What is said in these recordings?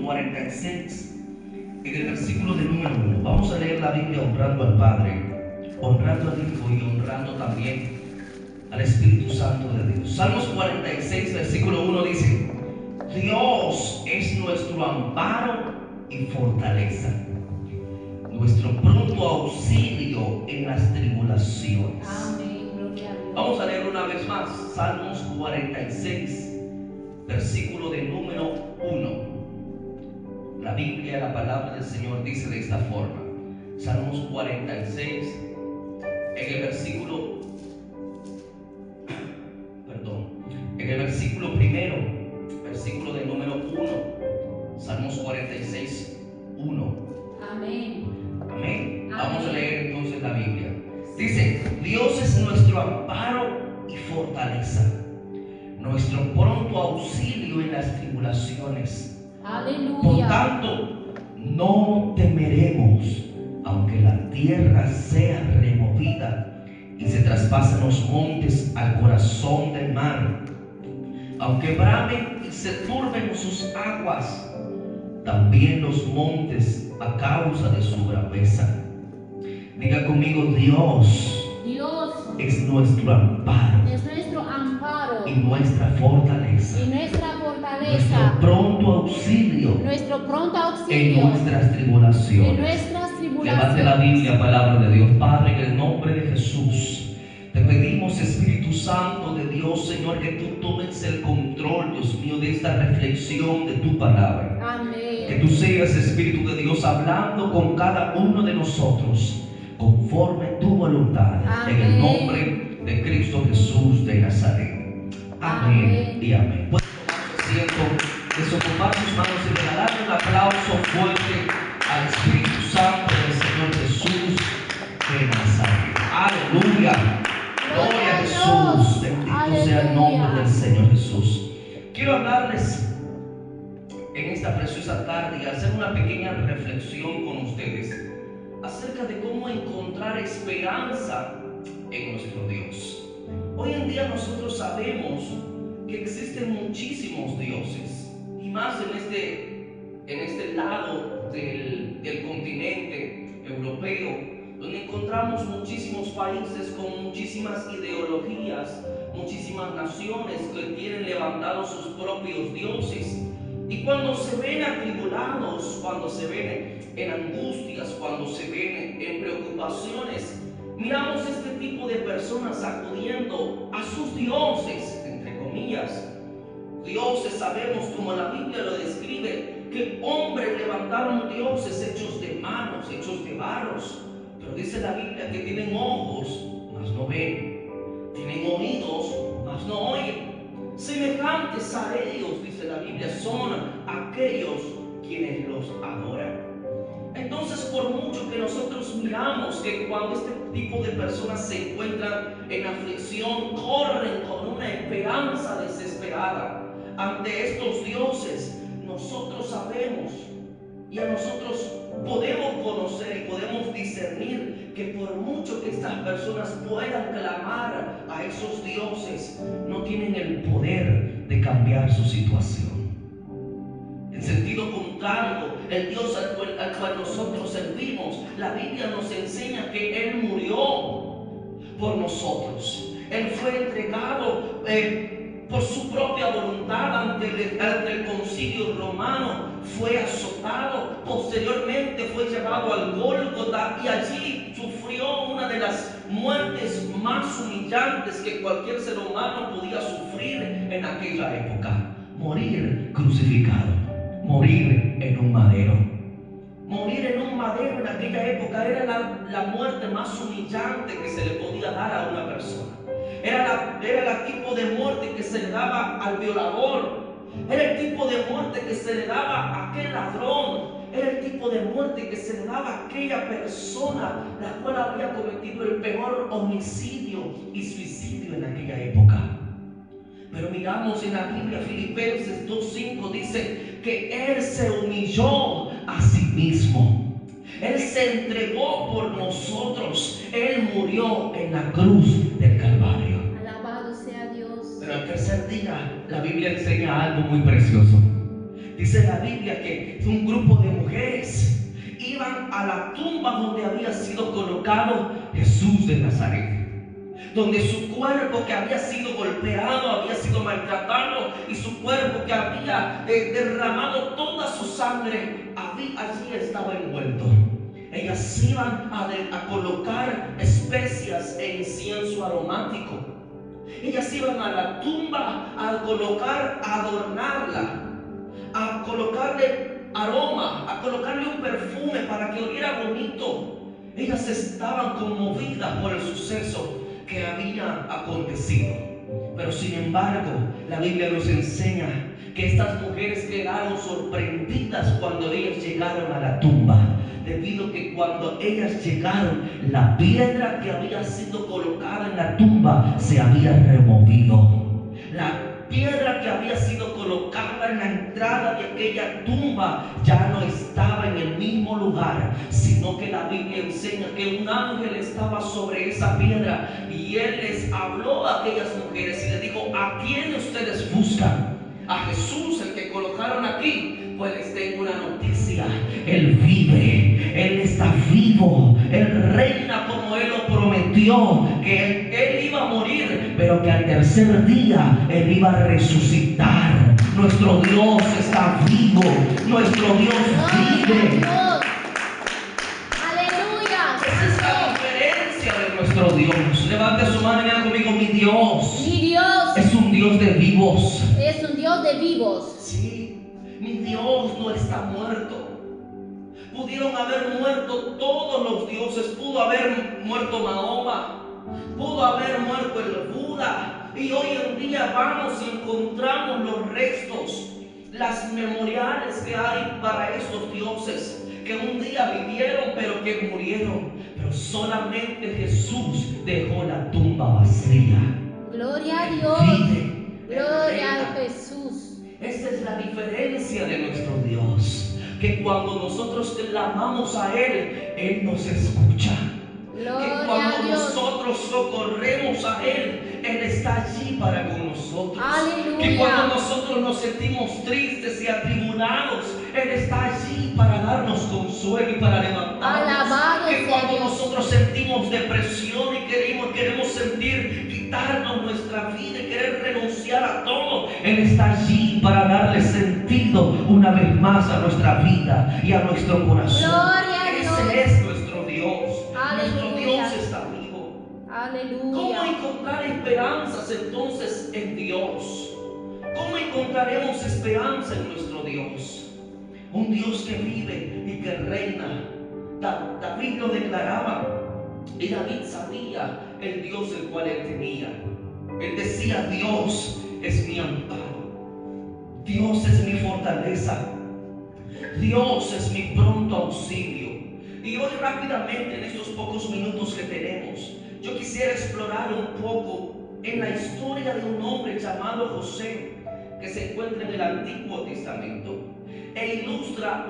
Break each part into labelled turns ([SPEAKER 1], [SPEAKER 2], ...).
[SPEAKER 1] 46, en el versículo de número 1. Vamos a leer la Biblia honrando al Padre, honrando al Hijo y honrando también al Espíritu Santo de Dios. Salmos 46, versículo 1 dice: Dios es nuestro amparo y fortaleza, nuestro pronto auxilio en las tribulaciones.
[SPEAKER 2] Amén, gloria a Dios.
[SPEAKER 1] Vamos a leer una vez más, Salmos 46, versículo de número 1. La Biblia, la palabra del Señor dice de esta forma. Salmos 46, en el versículo primero, versículo de número 1. Salmos 46, 1.
[SPEAKER 2] Amén.
[SPEAKER 1] Amén. Vamos a leer entonces la Biblia. Dice: Dios es nuestro amparo y fortaleza, nuestro pronto auxilio en las tribulaciones.
[SPEAKER 2] Aleluya.
[SPEAKER 1] Por tanto, no temeremos, aunque la tierra sea removida y se traspasen los montes al corazón del mar, aunque bramen y se turben sus aguas, también los montes a causa de su braveza. Diga conmigo: Dios es nuestro amparo
[SPEAKER 2] es nuestro amparo
[SPEAKER 1] y nuestra fortaleza,
[SPEAKER 2] y nuestra
[SPEAKER 1] nuestro
[SPEAKER 2] fortaleza,
[SPEAKER 1] pronto auxilio
[SPEAKER 2] nuestro pronto
[SPEAKER 1] en
[SPEAKER 2] auxilio
[SPEAKER 1] nuestras
[SPEAKER 2] en
[SPEAKER 1] tribulaciones.
[SPEAKER 2] nuestras
[SPEAKER 1] Levante la
[SPEAKER 2] tribulaciones.
[SPEAKER 1] Biblia, palabra de Dios. Padre, en el nombre de Jesús, te pedimos, Espíritu Santo de Dios, Señor, que tú tomes el control, Dios mío, de esta reflexión de tu palabra. Que
[SPEAKER 2] Amén.
[SPEAKER 1] tú seas, Espíritu de Dios, hablando con cada uno de nosotros conforme tu voluntad.
[SPEAKER 2] Amén.
[SPEAKER 1] En el nombre de Cristo Jesús de Nazaret. Amén,
[SPEAKER 2] Amén.
[SPEAKER 1] y amén. Pueden tomar asiento, desocupar sus manos y regalarle un aplauso fuerte al Espíritu Santo del Señor Jesús de Nazaret. Aleluya. Gloria a Jesús. Bendito sea el nombre del Señor Jesús. Quiero hablarles en esta preciosa tarde y hacer una pequeña reflexión con ustedes acerca de cómo encontrar esperanza en nuestro Dios. Hoy en día nosotros sabemos que existen muchísimos dioses, y más en este lado del continente europeo, donde encontramos muchísimos países con muchísimas ideologías, muchísimas naciones que tienen levantados sus propios dioses. Y cuando se ven atribulados, cuando se ven en angustias, cuando se ven en preocupaciones, miramos este tipo de personas acudiendo a sus dioses, entre comillas. Dioses, sabemos, como la Biblia lo describe, que hombres levantaron dioses hechos de manos, hechos de barros. Pero dice la Biblia que tienen ojos, mas no ven, tienen oídos, mas no oyen. Semejantes a ellos, dice la Biblia, son aquellos quienes los adoran. Entonces, por mucho que nosotros miramos que cuando este tipo de personas se encuentran en aflicción, corren con una esperanza desesperada ante estos dioses, nosotros sabemos y a nosotros podemos conocer y podemos discernir que por mucho que estas personas puedan clamar a esos dioses, no tienen el poder de cambiar su situación. En sentido contrario, el Dios al cual nosotros servimos, la Biblia nos enseña que Él murió por nosotros. Él fue entregado por su propia voluntad ante el concilio romano, fue azotado, posteriormente fue llevado al Gólgota y allí sufrió una de las muertes más humillantes que cualquier ser humano podía sufrir en aquella época: morir crucificado, morir en un madero. Morir en un madero en aquella época era la muerte más humillante que se le podía dar a una persona. Era el tipo de muerte que se le daba al violador. Era el tipo de muerte que se le daba a aquel ladrón. Era el tipo de muerte que se le daba a aquella persona la cual había cometido el peor homicidio y suicidio en aquella época. Pero miramos en la Biblia, Filipenses 2:5 dice que Él se humilló a sí mismo. Él se entregó por nosotros. Él murió en la cruz del Calvario.
[SPEAKER 2] Alabado sea Dios.
[SPEAKER 1] Pero al tercer día, la Biblia enseña algo muy precioso. Dice la Biblia que un grupo de mujeres iban a la tumba donde había sido colocado Jesús de Nazaret, donde su cuerpo que había sido golpeado, había sido maltratado, y su cuerpo que había derramado toda su sangre, allí estaba envuelto. Ellas iban a colocar especias e incienso aromático. Ellas iban a la tumba a colocar, a adornarla, a colocarle aroma, a colocarle un perfume para que oliera bonito. Ellas estaban conmovidas por el suceso que había acontecido. Pero sin embargo, la Biblia nos enseña que estas mujeres quedaron sorprendidas cuando ellas llegaron a la tumba, debido a que cuando ellas llegaron, la piedra que había sido colocada en la tumba se había removido. La piedra que había sido colocada en la entrada de aquella tumba ya no estaba en el mismo lugar, sino que la Biblia enseña que un ángel estaba sobre esa piedra, y él les habló a aquellas mujeres y les dijo: ¿a quién ustedes buscan? A Jesús, el que colocaron aquí. Pues les tengo una noticia: Él vive, Él está vivo, Él reina como Él lo prometió, que él iba a morir, pero que al tercer día Él iba a resucitar. Nuestro Dios está vivo, nuestro Dios vive.
[SPEAKER 2] Aleluya.
[SPEAKER 1] Esa es la diferencia de nuestro Dios. Levante su mano y diga conmigo: mi Dios es un Dios de vivos.
[SPEAKER 2] Es un Dios de vivos.
[SPEAKER 1] Sí, mi Dios no está muerto. Pudieron haber muerto todos los dioses. Pudo haber muerto Mahoma, pudo haber muerto el Buda, y hoy en día vamos y encontramos los restos, las memoriales que hay para estos dioses que un día vivieron pero que murieron. Pero solamente Jesús dejó la tumba vacía.
[SPEAKER 2] Gloria a Dios. Gloria a Jesús.
[SPEAKER 1] Esta es la diferencia de nuestro Dios, que cuando nosotros clamamos a Él, Él nos escucha.
[SPEAKER 2] Gloria
[SPEAKER 1] Que
[SPEAKER 2] a
[SPEAKER 1] cuando
[SPEAKER 2] Dios.
[SPEAKER 1] nosotros socorremos a Él, Él está allí para con nosotros.
[SPEAKER 2] Aleluya.
[SPEAKER 1] Que cuando nosotros nos sentimos tristes y atribulados, Él está allí para darnos consuelo y para levantarnos.
[SPEAKER 2] Alabado
[SPEAKER 1] Que
[SPEAKER 2] sea
[SPEAKER 1] cuando
[SPEAKER 2] Dios.
[SPEAKER 1] nosotros sentimos depresión y queremos quitarnos nuestra vida y querer renunciar a todo, Él está allí para darle sentido una vez más a nuestra vida y a nuestro corazón.
[SPEAKER 2] Gloria a Dios.
[SPEAKER 1] Ese es nuestro Dios. Nuestro
[SPEAKER 2] Aleluya.
[SPEAKER 1] Dios está vivo. ¿Cómo
[SPEAKER 2] Aleluya.
[SPEAKER 1] encontrar esperanzas entonces en Dios? ¿Cómo encontraremos esperanza en nuestro Dios? Un Dios que vive y que reina. David lo declaraba, y David sabía el Dios el cual él tenía. Él decía: Dios es mi amparo, Dios es mi fortaleza, Dios es mi pronto auxilio. Y hoy rápidamente, en estos pocos minutos que tenemos, yo quisiera explorar un poco en la historia de un hombre llamado José, que se encuentra en el Antiguo Testamento, e ilustra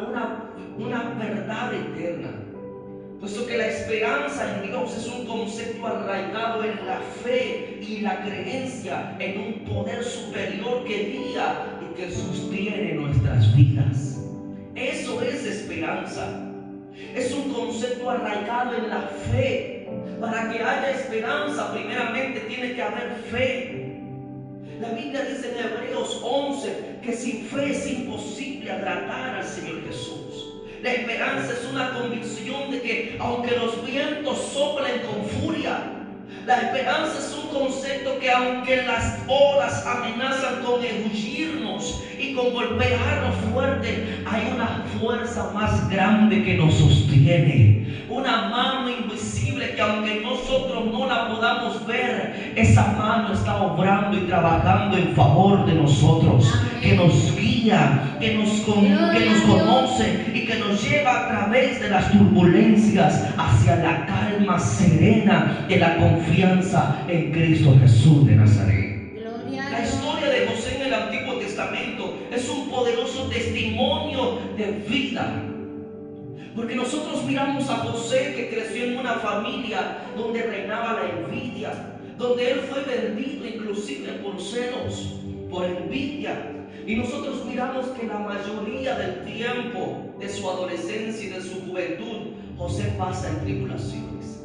[SPEAKER 1] una verdad eterna, puesto que la esperanza en Dios es un concepto arraigado en la fe y la creencia en un poder superior que guía y que sostiene nuestras vidas. Eso es esperanza. Es un concepto arraigado en la fe. Para que haya esperanza, primeramente tiene que haber fe. La Biblia dice en Hebreos 11 que sin fe es imposible agradar al Señor Jesús. La esperanza es una convicción de que aunque los vientos soplen con furia, la esperanza es un concepto que aunque las olas amenazan con engullirnos y con golpearnos fuerte, hay una fuerza más grande que nos sostiene, una mano invisible que aunque nosotros no la podamos ver, esa mano está obrando y trabajando en favor de nosotros. Amén. Que nos guía, que nos conoce y que nos lleva a través de las turbulencias hacia la calma serena de la confianza en Cristo Jesús de Nazaret. La historia de José en el Antiguo Testamento es un poderoso testimonio de vida, porque nosotros miramos a José, que creció en una familia donde reinaba la envidia, donde él fue vendido inclusive por celos, por envidia. Y nosotros miramos que la mayoría del tiempo de su adolescencia y de su juventud, José pasa en tribulaciones.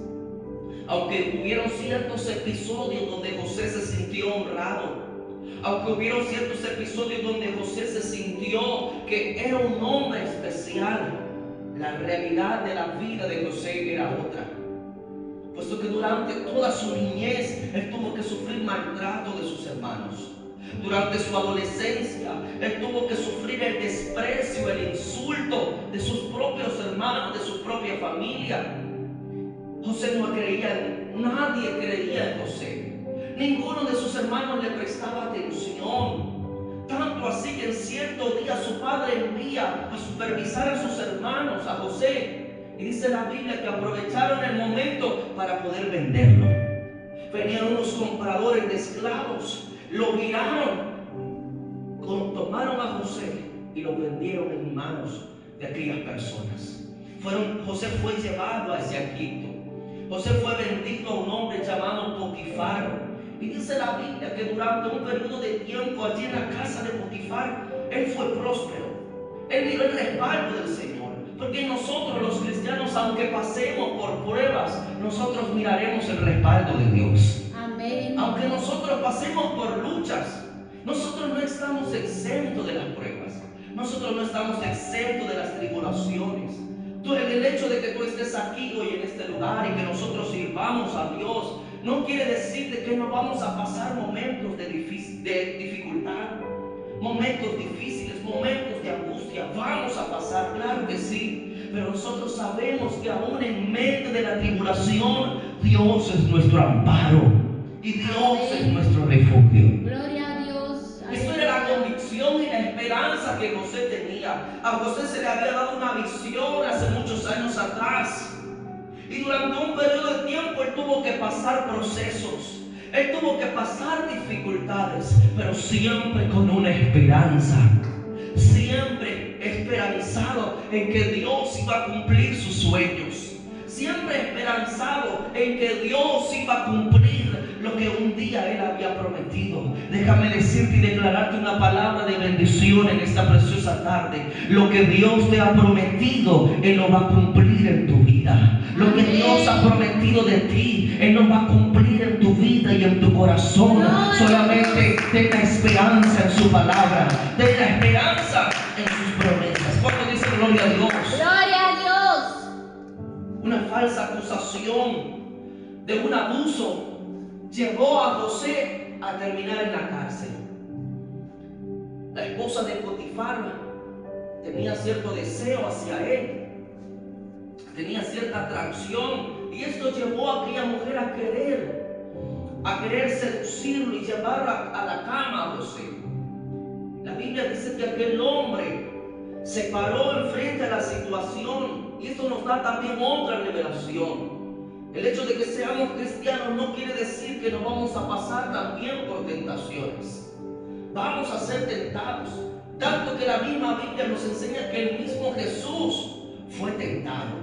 [SPEAKER 1] Aunque hubieron ciertos episodios donde José se sintió honrado, aunque hubieron ciertos episodios donde José se sintió que era un hombre especial, la realidad de la vida de José era otra. Puesto que durante toda su niñez él tuvo que sufrir maltrato de sus hermanos. Durante su adolescencia él tuvo que sufrir el desprecio, el insulto de sus propios hermanos, de su propia familia. José no creía, nadie creía en José. Ninguno de sus hermanos le prestaba atención. Tanto así que en cierto día su padre envía a supervisar a sus hermanos, a José. Y dice la Biblia que aprovecharon el momento para poder venderlo. Venían unos compradores de esclavos, lo miraron, tomaron a José y lo vendieron en manos de aquellas personas. José fue llevado hacia Egipto. José fue vendido a un hombre llamado Potifar. Y dice la Biblia que durante un periodo de tiempo allí en la casa de Potifar, él fue próspero. Él miró el respaldo del Señor. Porque nosotros los cristianos, aunque pasemos por pruebas, nosotros miraremos el respaldo de Dios.
[SPEAKER 2] Amén.
[SPEAKER 1] Aunque nosotros pasemos por luchas, nosotros no estamos exentos de las pruebas. Nosotros no estamos exentos de las tribulaciones. El hecho de que tú estés aquí hoy en este lugar y que nosotros sirvamos a Dios no quiere decir de que no vamos a pasar momentos de dificultad, momentos difíciles, momentos de angustia. Vamos a pasar, claro que sí, pero nosotros sabemos que aún en medio de la tribulación Dios es nuestro amparo y Dios es nuestro refugio.
[SPEAKER 2] Gloria a Dios.
[SPEAKER 1] Esto era la convicción y la esperanza que José tenía. A José se le había dado una visión hace muchos años atrás. Y durante un periodo de tiempo él tuvo que pasar procesos. Él tuvo que pasar dificultades, pero siempre con una esperanza. Siempre esperanzado en que Dios iba a cumplir sus sueños. Siempre esperanzado en que Dios iba a cumplir lo que un día Él había prometido. Déjame decirte y declararte una palabra de bendición en esta preciosa tarde. Lo que Dios te ha prometido, Él lo va a cumplir en tu vida. Lo que Dios ha prometido de ti, Él lo va a cumplir en tu vida y en tu corazón. Solamente tenga esperanza en su palabra. Tenga esperanza en sus promesas. ¿Cuánto dice gloria a Dios?
[SPEAKER 2] Gloria a Dios.
[SPEAKER 1] Una falsa acusación de un abuso llevó a José a terminar en la cárcel. La esposa de Potifar tenía cierto deseo hacia él, tenía cierta atracción, y esto llevó a aquella mujer a querer seducirlo y llevarlo a la cama a José. La Biblia dice que aquel hombre se paró enfrente a la situación, y esto nos da también otra revelación. El hecho de que seamos cristianos no quiere decir que no vamos a pasar también por tentaciones. Vamos a ser tentados, tanto que la misma Biblia nos enseña que el mismo Jesús fue tentado.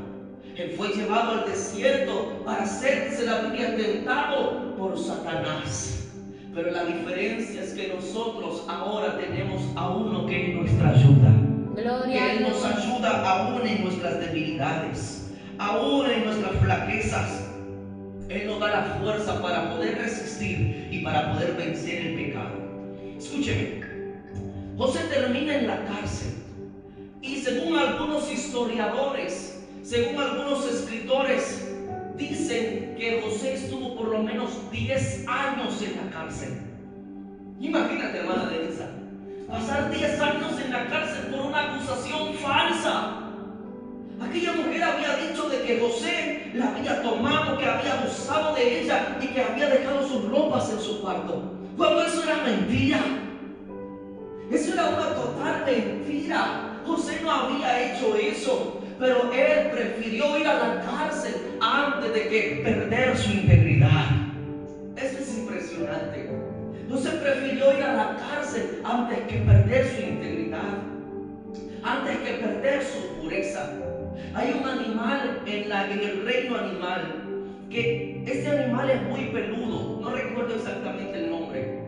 [SPEAKER 1] Él fue llevado al desierto para ser, dice la Biblia, tentado por Satanás. Pero la diferencia es que nosotros ahora tenemos a uno que es nuestra ayuda. Que Él nos ayuda aún en nuestras debilidades, aún en nuestras flaquezas. Él nos da la fuerza para poder resistir y para poder vencer el pecado. Escúcheme, José termina en la cárcel, y según algunos historiadores, según algunos escritores, dicen que José estuvo por lo menos 10 años en la cárcel. Imagínate, hermana Denisa, pasar 10 años en la cárcel por una acusación falsa. Aquella mujer había dicho de que José la había tomado, que había abusado de ella y que había dejado sus ropas en su cuarto, cuando eso era mentira. Eso era una total mentira. José no había hecho eso, pero él prefirió ir a la cárcel antes de que perder su integridad. Eso es impresionante. José prefirió ir a la cárcel antes que perder su integridad, antes que perder su pureza. Hay un animal en el reino animal, que este animal es muy peludo, no recuerdo exactamente el nombre,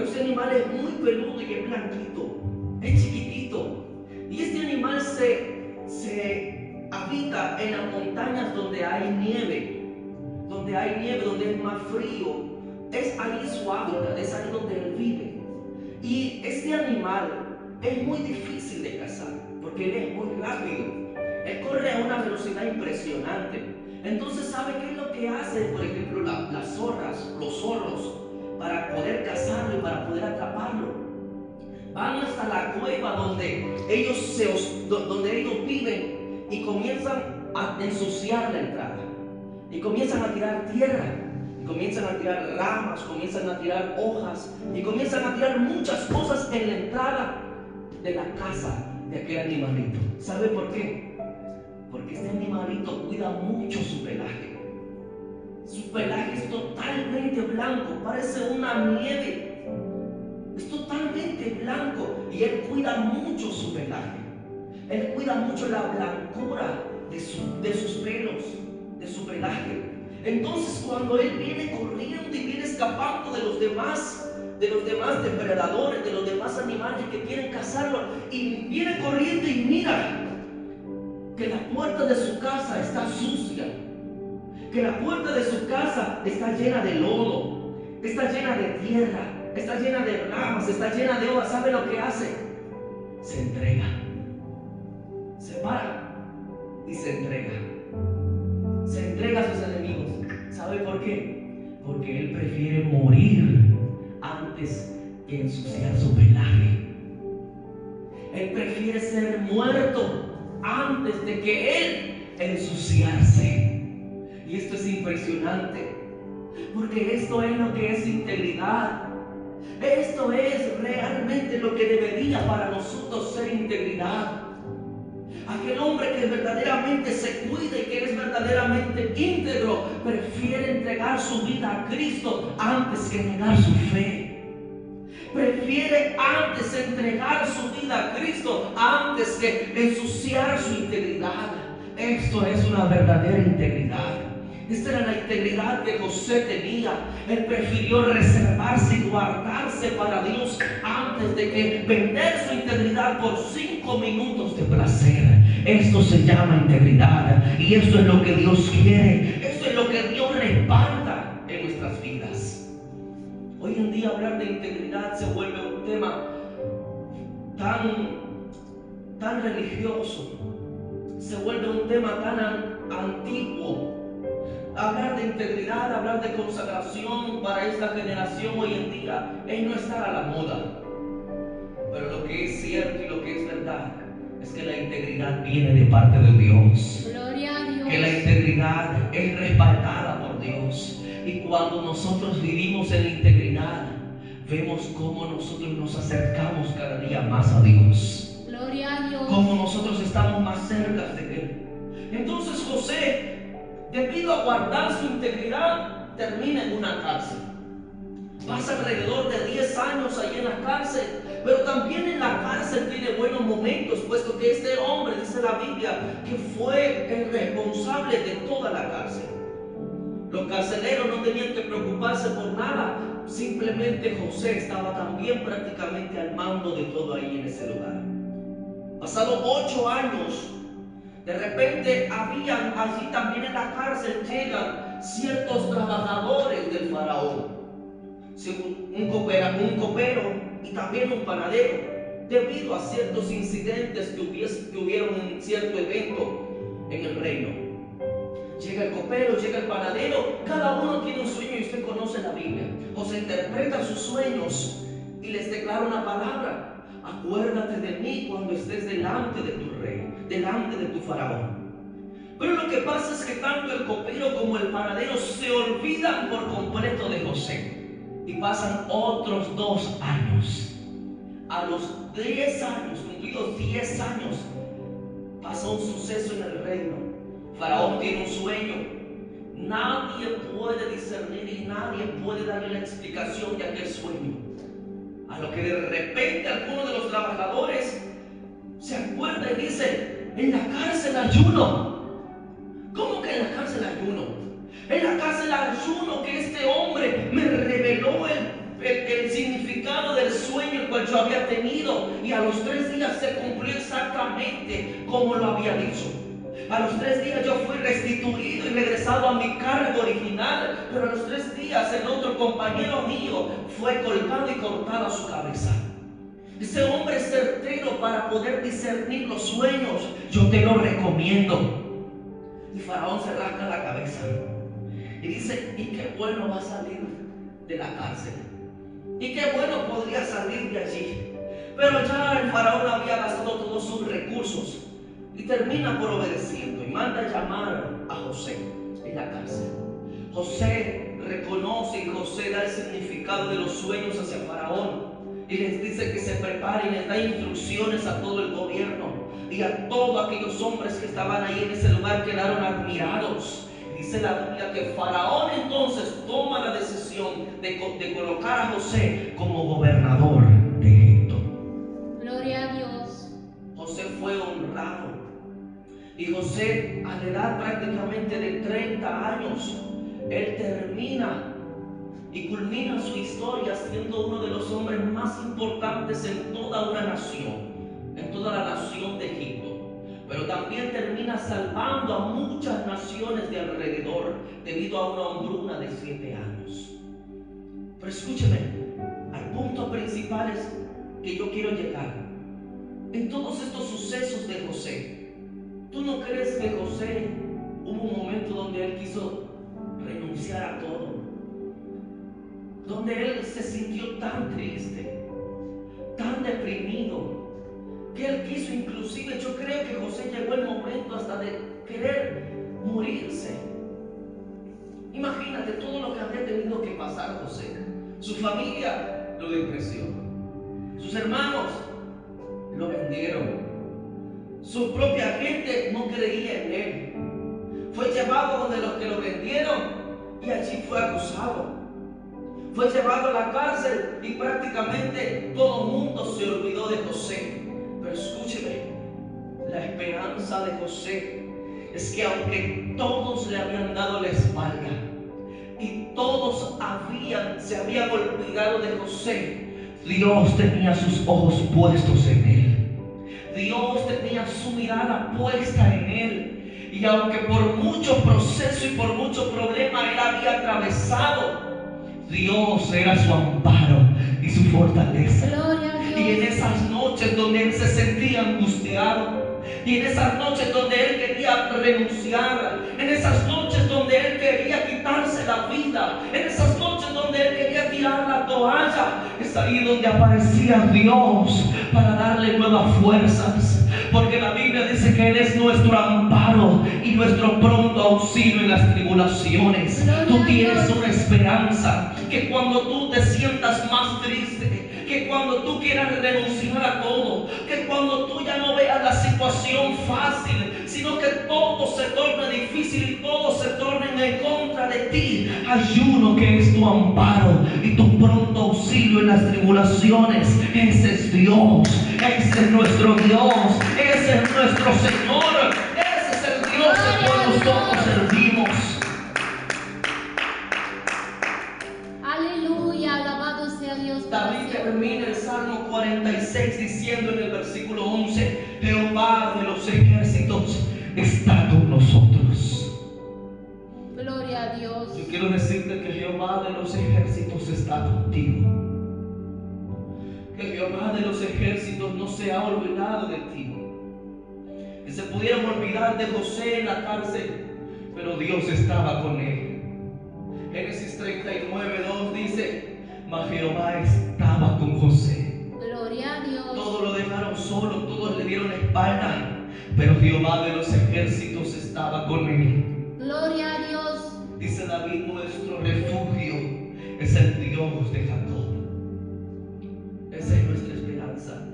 [SPEAKER 1] Este animal es muy peludo y es blanquito, es chiquitito. Y este animal se habita en las montañas donde hay nieve, donde es más frío. Es ahí su hábitat, es ahí donde él vive. Y este animal es muy difícil de cazar porque él es muy rápido. Él corre a una velocidad impresionante. Entonces, ¿sabe qué es lo que hacen, por ejemplo, las zorras, los zorros, para poder cazarlo y para poder atraparlo? Van hasta la cueva donde ellos viven y comienzan a ensuciar la entrada. Y comienzan a tirar tierra, y comienzan a tirar ramas, comienzan a tirar hojas, y comienzan a tirar muchas cosas en la entrada de la casa de aquel animalito. ¿Sabe por qué? Porque este animalito cuida mucho su pelaje. Su pelaje es totalmente blanco, parece una nieve. Es totalmente blanco y él cuida mucho su pelaje. Él cuida mucho la blancura de sus pelos, de su pelaje. Entonces, cuando él viene corriendo y viene escapando de los demás depredadores, de los demás animales que quieren cazarlo, y viene corriendo y mira que la puerta de su casa está sucia, que la puerta de su casa está llena de lodo, está llena de tierra, está llena de ramas, está llena de hojas. ¿Sabe lo que hace? Se entrega, se para y se entrega a sus enemigos. ¿Sabe por qué? Porque él prefiere morir antes que ensuciar su pelaje. Él prefiere ser muerto antes de que él ensuciarse. Y esto es impresionante, porque esto es lo que es integridad. Esto es realmente lo que debería para nosotros ser integridad. Aquel hombre que verdaderamente se cuida y que es verdaderamente íntegro prefiere entregar su vida a Cristo antes que negar su fe. Prefiere antes entregar su vida a Cristo antes que ensuciar su integridad. Esto es una verdadera integridad. Esta era la integridad que José tenía. Él prefirió reservarse y guardarse para Dios antes de que vender su integridad por 5 minutos de placer. Esto se llama integridad, y esto es lo que Dios quiere. Esto es lo que Dios respalda en nuestras vidas. Hoy en día hablar de integridad se vuelve un tema tan religioso, se vuelve un tema tan antiguo. Hablar de integridad, hablar de consagración para esta generación hoy en día es no estar a la moda. Pero lo que es cierto y lo que es verdad es que la integridad viene de parte de Dios.
[SPEAKER 2] Gloria a Dios.
[SPEAKER 1] Que la integridad es respaldada por Dios. Y cuando nosotros vivimos en la integridad, vemos cómo nosotros nos acercamos cada día más a Dios.
[SPEAKER 2] Gloria a Dios.
[SPEAKER 1] Cómo nosotros estamos más cerca de Él. Entonces José, debido a guardar su integridad, termina en una cárcel. Pasa alrededor de 10 años allí en la cárcel, pero también en la cárcel tiene buenos momentos, puesto que este hombre, dice la Biblia, que fue el responsable de toda la cárcel. Los carceleros no tenían que preocuparse por nada, simplemente José estaba también prácticamente al mando de todo ahí en ese lugar. Pasado 8 años, de repente habían allí también en la cárcel, llegan ciertos trabajadores del faraón, un copero y también un panadero, debido a ciertos incidentes que hubieron en cierto evento en el reino. Llega el copero, llega el panadero, cada uno tiene un sueño y usted conoce la Biblia. José interpreta sus sueños y les declara una palabra: acuérdate de mí cuando estés delante de tu rey, delante de tu faraón. Pero lo que pasa es que tanto el copero como el panadero se olvidan por completo de José. Y pasan otros 2 años. A los 10 años, cumplidos 10 años, pasa un suceso en el reino. Faraón tiene un sueño. Nadie puede discernir y nadie puede darle la explicación de aquel sueño. A lo que de repente alguno de los trabajadores se acuerda y dice: en la cárcel ayuno. ¿Cómo que en la cárcel ayuno? En la cárcel ayuno, que este hombre me reveló el significado significado del sueño el cual yo había tenido. Y a los 3 días se cumplió exactamente como lo había dicho. A los 3 días yo fui restituido y regresado a mi cargo original. Pero a los 3 días el otro compañero mío fue colgado y cortada su cabeza. Ese hombre es certero para poder discernir los sueños. Yo te lo recomiendo. Y Faraón se rasca la cabeza y dice: y qué bueno va a salir de la cárcel, y qué bueno podría salir de allí. Pero ya el Faraón había gastado todos sus recursos y termina por obedeciendo y manda a llamar a José en la cárcel. José reconoce y José da el significado de los sueños hacia Faraón y les dice que se preparen, les da instrucciones a todo el gobierno. Y a todos aquellos hombres que estaban ahí en ese lugar quedaron admirados. Dice la Biblia que Faraón entonces toma la decisión de colocar a José como gobernador de Egipto.
[SPEAKER 2] Gloria a Dios.
[SPEAKER 1] José fue honrado. Y José, a la edad prácticamente de 30 años, él termina y culmina su historia siendo uno de los hombres más importantes en toda una nación, en toda la nación de Egipto. Pero también termina salvando a muchas naciones de alrededor debido a una hambruna de 7 años. Pero escúcheme, al punto principal es que yo quiero llegar. En todos estos sucesos de José, ¿tú no crees que José hubo un momento donde él quiso renunciar a todo? Donde él se sintió tan triste, tan deprimido, que él quiso inclusive, yo creo que José llegó el momento hasta de querer morirse. Imagínate todo lo que había tenido que pasar José. Su familia lo despreció, sus hermanos lo vendieron, su propia gente no creía en él. Fue llevado donde los que lo vendieron y allí fue acusado. Fue llevado a la cárcel y prácticamente todo el mundo se olvidó de José. Pero escúcheme, la esperanza de José es que aunque todos le habían dado la espalda y todos se habían olvidado de José, Dios tenía sus ojos puestos en él. Dios tenía su mirada puesta en él. Y aunque por mucho proceso y por mucho problema él había atravesado, Dios era su amparo y su fortaleza.
[SPEAKER 2] Gloria a Dios.
[SPEAKER 1] Y en esas noches donde él se sentía angustiado, y en esas noches donde él quería renunciar, en esas noches donde él quería quitarse la vida, en esas noches donde él quería tirar la toalla, es ahí donde aparecía Dios para darle nuevas fuerzas. Porque la Biblia dice que Él es nuestro amparo y nuestro pronto auxilio en las tribulaciones. Tú tienes una esperanza que cuando tú te sientas más triste, que cuando tú quieras renunciar a todo, que cuando tú ya no veas la situación fácil, sino que todo se torne difícil y todo se torne en contra de ti, hay uno que es tu amparo y tu pronto auxilio en las tribulaciones. Ese es Dios, ese es nuestro Dios, ese es nuestro Señor, ese es el Dios al cual nosotros servimos.
[SPEAKER 2] Aleluya, alabado sea Dios.
[SPEAKER 1] David termina el Salmo 46 diciendo en el versículo 11: Jehová de los ejércitos está con nosotros.
[SPEAKER 2] Gloria a Dios.
[SPEAKER 1] Yo quiero decirte que Jehová de los ejércitos está contigo. Que Jehová de los ejércitos no se ha olvidado de ti. Que se pudieran olvidar de José en la cárcel, pero Dios estaba con él. Génesis 39:2 dice: mas Jehová estaba con José.
[SPEAKER 2] Gloria a Dios.
[SPEAKER 1] Todos lo dejaron solo, todos le dieron espalda, pero Jehová de los ejércitos estaba con él.
[SPEAKER 2] Gloria a Dios.
[SPEAKER 1] Dice David: nuestro refugio es el Dios de Jacob. Esa es nuestra esperanza.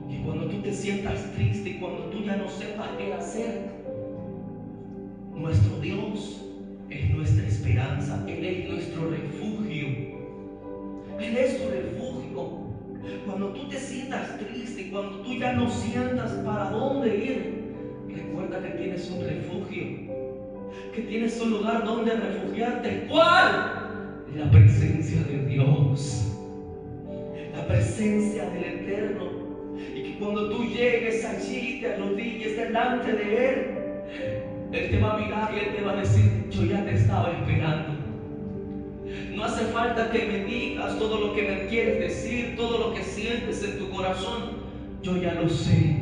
[SPEAKER 1] Que cuando tú te sientas triste y cuando tú ya no sepas qué hacer, nuestro Dios es nuestra esperanza. Él es nuestro refugio. Él es tu refugio. Cuando tú te sientas triste y cuando tú ya no sientas para dónde ir, recuerda que tienes un refugio, que tienes un lugar donde refugiarte. ¿Cuál? La presencia de Dios. presencia del Eterno. Y que cuando tú llegues allí, te arrodilles delante de Él te va a mirar y Él te va a decir: yo ya te estaba esperando. No hace falta que me digas todo lo que me quieres decir, todo lo que sientes en tu corazón. Yo ya lo sé,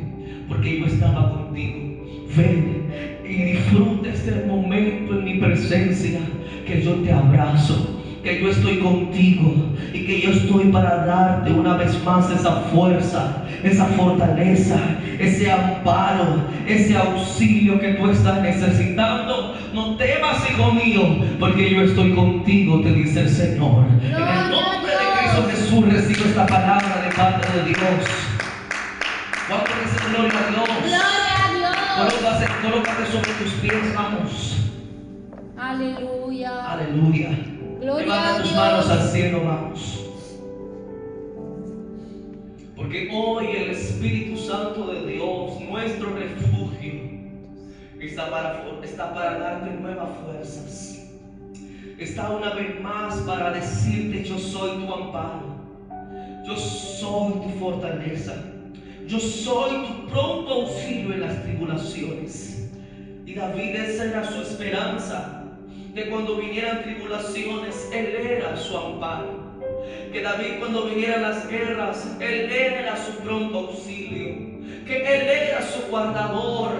[SPEAKER 1] porque yo estaba contigo. Ven y disfruta este momento en mi presencia, que yo te abrazo, que yo estoy contigo y que yo estoy para darte una vez más esa fuerza, esa fortaleza, ese amparo, ese auxilio que tú estás necesitando. No temas, hijo mío, porque yo estoy contigo, te dice el Señor. En el nombre de Cristo Jesús recibo esta palabra de parte de Dios. ¿Cuánto dice gloria a Dios?
[SPEAKER 2] Gloria a Dios.
[SPEAKER 1] Colócate sobre tus pies, vamos.
[SPEAKER 2] Aleluya.
[SPEAKER 1] Aleluya.
[SPEAKER 2] Gloria
[SPEAKER 1] Levanta
[SPEAKER 2] a
[SPEAKER 1] tus
[SPEAKER 2] Dios.
[SPEAKER 1] manos al cielo, vamos. Porque hoy el Espíritu Santo de Dios, nuestro refugio, está para darte nuevas fuerzas. Está una vez más para decirte: yo soy tu amparo, yo soy tu fortaleza, yo soy tu pronto auxilio en las tribulaciones. Y David, esa era su esperanza, que cuando vinieran tribulaciones, Él era su amparo. Que David, cuando vinieran las guerras, Él era su pronto auxilio. Que Él era su guardador,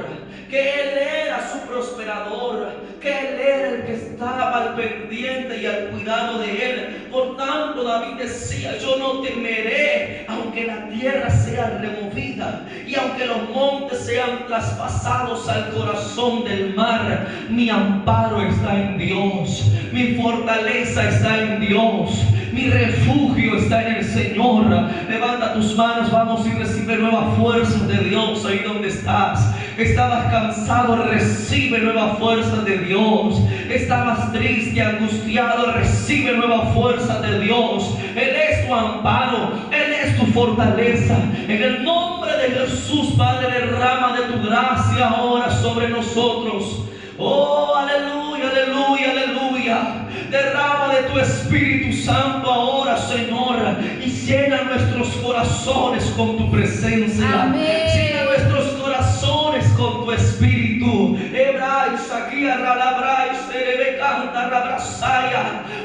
[SPEAKER 1] que Él era su prosperador, que Él era el que estaba al pendiente y al cuidado de Él. Por tanto, David decía: yo no temeré, aunque la tierra sea removida y aunque los montes sean traspasados al corazón del mar. Mi amparo está en Dios, mi fortaleza está en Dios, mi refugio está en el Señor. Levanta tus manos, vamos, y recibe nuevas fuerzas de Dios ahí donde estás. Estabas cansado, recibe nuevas fuerzas de Dios. Estabas triste, angustiado, recibe nuevas fuerzas de Dios. Él es tu amparo, Él es tu fortaleza. En el nombre de Jesús, Padre, derrama de tu gracia ahora sobre nosotros. Oh, aleluya, aleluya, aleluya. Derrama de tu Espíritu Santo ahora, Señor, y llena nuestros corazones con tu presencia.
[SPEAKER 2] Amén.
[SPEAKER 1] Llena nuestros corazones con tu Espíritu.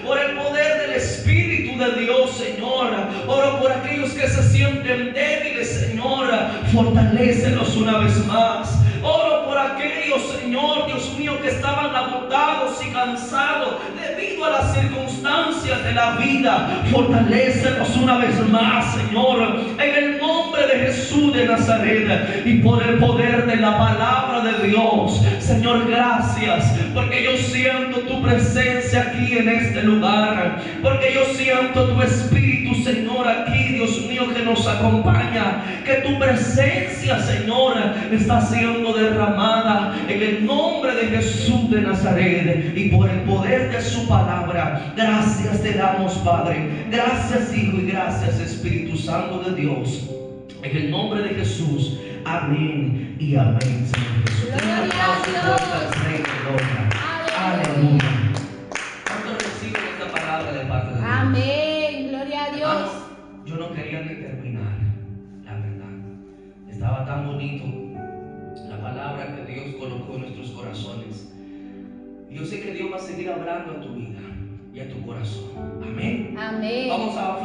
[SPEAKER 1] Por el poder del Espíritu de Dios, Señor. Oro por aquellos que se sienten débiles, Señor. Fortalécelos una vez más. Oro por aquellos, Señor, Dios mío, que estaban agotados y cansados debido a las circunstancias de la vida. Fortalécelos una vez más, Señor, en el nombre de Jesús de Nazaret y por el poder de la palabra de Dios. Señor, gracias, porque yo siento tu presencia aquí en este lugar, porque yo siento tu Espíritu, Señor, aquí, Dios mío, que nos acompaña, que tu presencia, Señor, está siendo derramada en el nombre de Jesús de Nazaret y por el poder de su palabra. Gracias te damos, Padre. Gracias, Hijo, y gracias, Espíritu Santo de Dios. En el nombre de Jesús. Amén y amén, Señor Jesús.
[SPEAKER 2] Gloria a Dios.
[SPEAKER 1] Aleluya. ¿Cuántos reciben esta palabra de parte de Dios?
[SPEAKER 2] Amén. Gloria a Dios.
[SPEAKER 1] Hermanos, yo no quería ni terminar, la verdad. Estaba tan bonito la palabra que Dios colocó en nuestros corazones. Y yo sé que Dios va a seguir hablando a tu vida y a tu corazón. Amén.
[SPEAKER 2] Amén.
[SPEAKER 1] Vamos a